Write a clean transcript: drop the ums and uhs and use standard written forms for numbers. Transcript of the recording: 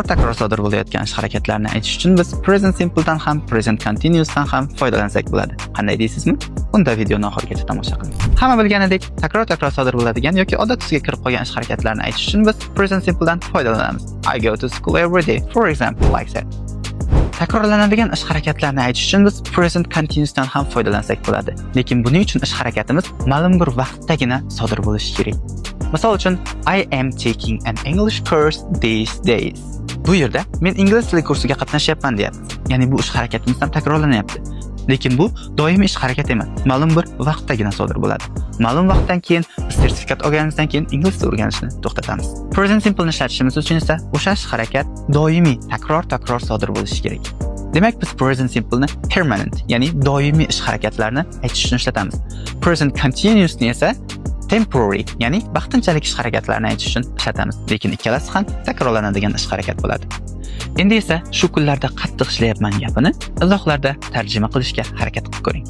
takror sodir bo'layotgan ish harakatlarini aytish uchun biz present simple dan ham, present continuous dan ham foydalansak bo'ladi. Qanday deysizmi? Unda videoni oxirigacha tomosha qiling. Hamma bilganidek, takror sodir bo'ladigan yoki odat tusiga kirib qolgan ish harakatlarini aytish uchun biz present simple dan foydalanamiz. I go to school every day, for example, like that. Takrorlanadigan ish harakatlarini aytish uchun biz present continuous dan ham foydalansak bo'ladi. Lekin buning uchun ish harakatimiz ma'lum bir vaqtdagina sodir bo'lishi kerak. Misol uchun, I am taking an English course these days. Bu yerda men ingliz tili kursiga qatnashyapman deyapmiz. Ya'ni bu ish harakatimiz ham takrorlanyapti. Lekin bu doimiy ish harakat emas, ma'lum bir vaqtdagina sodir bo'ladi. Ma'lum vaqtdan keyin biz sertifikat olganimizdan keyin ingliz tili o'rganishni to'xtatamiz. Present simple ni ishlatishimiz uchun esa o'sha ish harakat doimiy, takror sodir bo'lishi kerak. Demak, biz present simple ni permanent, ya'ni doimiy ish harakatlarni aytish uchun ishlatamiz. Present continuous ni esa temporary, ya'ni vaqtinchalik ish harakatlarini aytish uchun ishlatamiz. Lekin ikkalasi ham takrorlanadigan ish harakat bo'ladi. Endi esa shu kunlarda qattiq ishlayapman gapini izohlarda tarjima qilishga harakat qilib ko'ring.